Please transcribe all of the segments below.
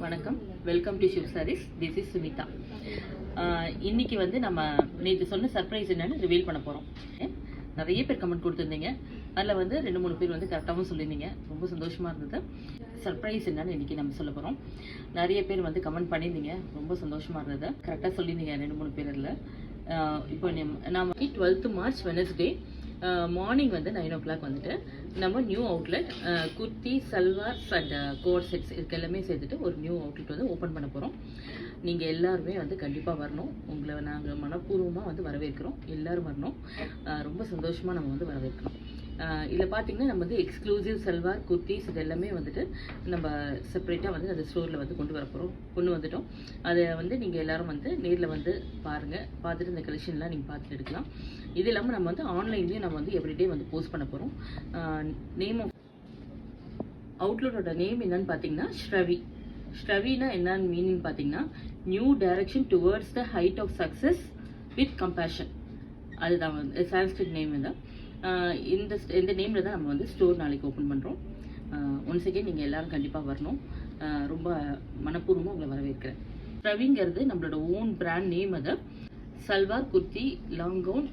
வணக்கம், welcome to Shiv Sarees. This is Sumitha. இன்னைக்கு வந்து நம்ம நேற்று சொன்ன சர்ப்ரைஸ் என்னன்னு ரிவீல் பண்ண போகிறோம். நிறைய பேர் கமெண்ட் கொடுத்துருந்தீங்க. அதில் வந்து 2-3 பேர் வந்து கரெக்டாகவும் சொல்லியிருந்தீங்க. ரொம்ப சந்தோஷமாக இருந்தது. சர்ப்ரைஸ் என்னன்னு இன்றைக்கி நம்ம சொல்ல போகிறோம். நிறைய பேர் வந்து கமெண்ட் பண்ணியிருந்தீங்க. ரொம்ப சந்தோஷமாக இருந்தது. கரெக்டாக சொல்லியிருந்தீங்க 2-3 பேர் இல்லை. இப்போ நம்ம 12th மார்ச் வெனஸ்டே மார்னிங் வந்து 9 o'clock வந்துட்டு நம்ம new outlet kurti salwars and code sets இதுக்கு எல்லாமே சேர்த்துட்டு ஒரு நியூ அவுட்லெட் வந்து ஓப்பன் பண்ண போகிறோம். நீங்கள் எல்லாருமே வந்து கண்டிப்பாக வரணும். உங்களை நாங்கள் மனப்பூர்வமாக வந்து வரவேற்கிறோம். எல்லோரும் வரணும். ரொம்ப சந்தோஷமாக நம்ம வந்து வரவேற்கிறோம். இதில் பார்த்தீங்கன்னா நம்ம வந்து எக்ஸ்க்ளூசிவ் சல்வார் குர்த்திஸ் இது எல்லாமே வந்துட்டு நம்ம செப்பரேட்டாக வந்து அந்த ஸ்டோரில் வந்து கொண்டு வந்துட்டோம். அதை வந்து நீங்கள் எல்லோரும் வந்து நேரில் வந்து பாருங்கள். பார்த்துட்டு இந்த கலெக்ஷன்லாம் நீங்கள் பார்த்துட்டு எடுக்கலாம். இது இல்லாமல் நம்ம வந்து ஆன்லைன்லேயும் நம்ம வந்து எவ்ரிடே வந்து போஸ்ட் பண்ண போகிறோம். நேம் ஆஃப் அவுட்லெட்டோட நேம் என்னன்னு பார்த்தீங்கன்னா ஸ்ரவினா என்னன்னு மீனிங் பார்த்தீங்கன்னா new direction towards the height of success with compassion. அதுதான் வந்து சான்ஸ்கிரிட் நேம் தான். இந்த நேமில் தான் நம்ம வந்து ஸ்டோர் நாளைக்கு ஓப்பன் பண்ணுறோம். ஒன்ஸ் அகெயின் நீங்கள் எல்லோரும் கண்டிப்பாக வரணும். ரொம்ப மனப்பூர்வமாக உங்களை வரவேற்கிறேன். ஸ்ரவிங்கிறது நம்மளோட ஓன் பிராண்ட் நேம். அதை salwar kurti long gown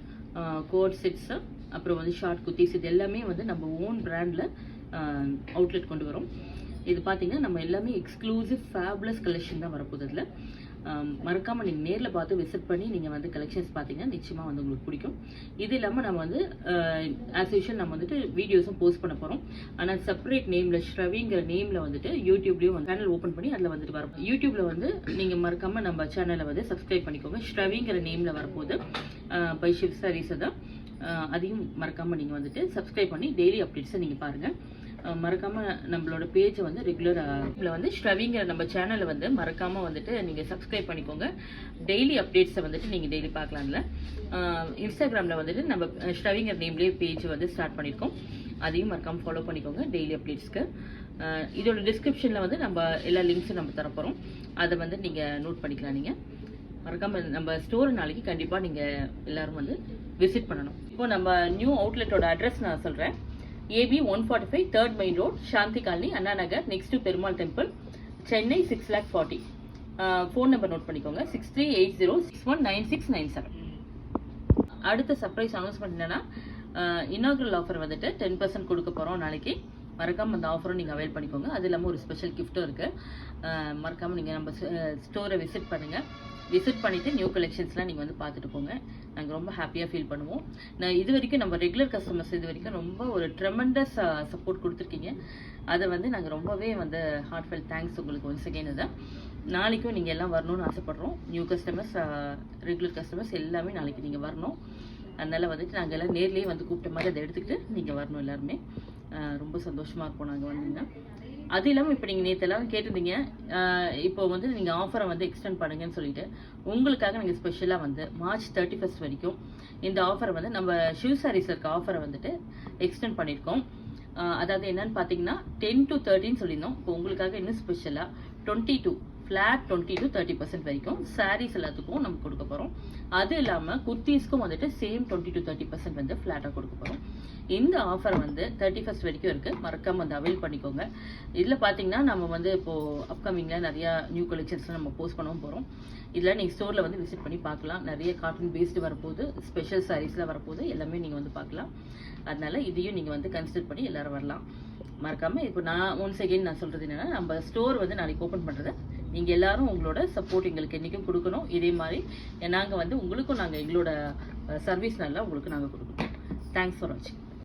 coat sets அப்புறம் வந்து ஷார்ட் குர்த்திஸ் இது எல்லாமே வந்து நம்ம ஓன் பிராண்டில் அவுட்லெட் கொண்டு வரோம். இது பார்த்தீங்கன்னா நம்ம எல்லாமே எக்ஸ்க்ளூசிவ் ஃபேபுலஸ் கலெக்ஷன் தான் வரப்போகுது. அதில் மறக்காமல் நீங்கள் நேரில் பார்த்து விசிட் பண்ணி நீங்கள் வந்து கலெக்ஷன்ஸ் பார்த்தீங்கன்னா நிச்சயமாக வந்து உங்களுக்கு பிடிக்கும். இது இல்லாமல் நம்ம வந்து ஆஸ் யூஷுவல் நம்ம வந்துட்டு வீடியோஸும் போஸ்ட் பண்ண போகிறோம். ஆனால் செப்பரேட் நேமில் ஸ்ரவிங்கிற நேமில் வந்துட்டு யூடியூப்லேயும் வந்து சேனல் ஓப்பன் பண்ணி அதில் வந்துட்டு வரும். யூடியூப்பில் வந்து நீங்கள் மறக்காமல் நம்ம சேனலை வந்து சப்ஸ்கிரைப் பண்ணிக்கோங்க. ஸ்ரவிங்கிற நேமில் வரப்போகுது பை ஷிவ் சாரீஸை தான். அதையும் மறக்காமல் நீங்கள் வந்துட்டு சப்ஸ்கிரைப் பண்ணி டெய்லி அப்டேட்ஸை நீங்கள் பாருங்கள். மறக்காமல் நம்மளோட பேஜை வந்து ரெகுலராக வந்து ஸ்ரவிங்கிற நம்ம சேனலை வந்து மறக்காமல் வந்துட்டு நீங்கள் சப்ஸ்கிரைப் பண்ணிக்கோங்க. டெய்லி அப்டேட்ஸை வந்துட்டு நீங்கள் டெய்லி பார்க்கலாம்ல. இன்ஸ்டாகிராமில் வந்துட்டு நம்ம ஸ்ரவிங்கிற நேம்லேயே பேஜ் வந்து ஸ்டார்ட் பண்ணியிருக்கோம். அதையும் மறக்காமல் ஃபாலோ பண்ணிக்கோங்க டெய்லி அப்டேட்ஸ்க்கு. இதோட டிஸ்கிரிப்ஷனில் வந்து நம்ம எல்லா லிங்க்ஸும் நம்ம தரப்போகிறோம். அதை வந்து நீங்கள் நோட் பண்ணிக்கலாம். நீங்கள் மறக்காமல் நம்ம ஸ்டோர் நாளைக்கு கண்டிப்பாக நீங்கள் எல்லோரும் வந்து விசிட் பண்ணணும். இப்போ நம்ம நியூ அவுட்லெட்டோட அட்ரஸ் நான் சொல்கிறேன். AB 145 3rd Main Road, Shanthi colony, Anna Nagar, next to Perumal temple, Chennai 6,40,000. Phone number note பண்ணிக்கோங்க 6380619697. அடுத்த சர்ப்ரைஸ் அனௌன்ஸ்மெண்ட் என்னன்னா இனாகுரல் ஆஃபர் வந்துட்டு 10% கொடுக்க போகிறோம் நாளைக்கு. மறக்காமல் அந்த ஆஃபரும் நீங்கள் அவைல் பண்ணிக்கோங்க. அது இல்லாமல் ஒரு ஸ்பெஷல் கிஃப்ட்டும் இருக்குது. மறக்காமல் நீங்கள் நம்ம ஸ்டோரை விசிட் பண்ணுங்கள். விசிட் பண்ணிவிட்டு நியூ கலெக்ஷன்ஸ்லாம் நீங்கள் வந்து பார்த்துட்டு போங்க. நாங்கள் ரொம்ப ஹாப்பியாக ஃபீல் பண்ணுவோம். இது வரைக்கும் நம்ம ரெகுலர் கஸ்டமர்ஸ் இது வரைக்கும் ரொம்ப ஒரு ட்ரெமெண்டஸ் சப்போர்ட் கொடுத்துருக்கீங்க. அதை வந்து நாங்கள் ரொம்பவே வந்து ஹார்ட்ஃபெல் தேங்க்ஸ் உங்களுக்கு ஒன்ஸ் அகெயின். அதை நாளைக்கும் நீங்கள் எல்லாம் வரணும்னு ஆசைப்பட்றோம். நியூ கஸ்டமர்ஸ் ரெகுலர் கஸ்டமர்ஸ் எல்லாமே நாளைக்கு நீங்கள் வரணும். அதனால் வந்துட்டு நாங்கள் எல்லாம் நேர்லேயே வந்து கூப்பிட்ட மாதிரி அதை எடுத்துக்கிட்டு நீங்கள் வரணும். எல்லாருமே ரொம்ப சந்தோஷமாக இருப்போம் நாங்கள் வந்தீங்கன்னா. அது இல்லாமல் இப்போ நீங்கள் நேற்று எல்லாரும் கேட்டிருந்தீங்க இப்போ வந்து நீங்கள் ஆஃபரை வந்து எக்ஸ்டெண்ட் பண்ணுங்கன்னு சொல்லிட்டு உங்களுக்காக நீங்கள் ஸ்பெஷலாக வந்து மார்ச் 31 வரைக்கும் இந்த ஆஃபரை வந்து நம்ம ஷிவ் சாரீஸ் இருக்க ஆஃபரை வந்துட்டு எக்ஸ்டெண்ட் பண்ணியிருக்கோம். அதாவது என்னன்னு பார்த்தீங்கன்னா 10 to 13 சொல்லியிருந்தோம். இப்போ உங்களுக்காக இன்னும் ஸ்பெஷலாக 20 to 30% வரைக்கும் சாரீஸ் எல்லாத்துக்கும் நம்ம கொடுக்க போகிறோம். அது இல்லாமல் குர்த்தீஸ்க்கும் வந்துட்டு சேம் 20 to 30% வந்து ஃப்ளாட்டாக கொடுக்க போகிறோம். இந்த ஆஃபர் வந்து 31 வரைக்கும் இருக்குது. மறக்காமல் வந்து அவைல் பண்ணிக்கோங்க. இதில் பார்த்தீங்கன்னா நம்ம வந்து இப்போது அப்கமிங்கில் நிறையா நியூ கலெக்ஷன்ஸ்லாம் நம்ம போஸ்ட் பண்ணவும் போகிறோம். இதில் நீங்கள் ஸ்டோரில் வந்து விசிட் பண்ணி பார்க்கலாம். நிறைய காட்டன் பேஸ்டு வரப்போகுது, ஸ்பெஷல் சாரீஸில் வரப்போகுது, எல்லாமே நீங்கள் வந்து பார்க்கலாம். அதனால் இதையும் நீங்கள் வந்து கன்சிடர் பண்ணி எல்லோரும் வரலாம். மறக்காமல் இப்போ நான் ஒன்ஸ் அகெயின் நான் சொல்கிறது என்னென்னா நம்ம ஸ்டோர் வந்து நாளைக்கு ஓப்பன் பண்ணுறதை நீங்கள் எல்லோரும் உங்களோட சப்போர்ட் எங்களுக்கு என்றைக்கும் கொடுக்கணும். இதே மாதிரி நாங்கள் வந்து உங்களுக்கும் நாங்கள் எங்களோட சர்வீஸ் நல்லா உங்களுக்கு நாங்கள் கொடுக்கணும். தேங்க்ஸ் ஃபார் வாட்சிங்.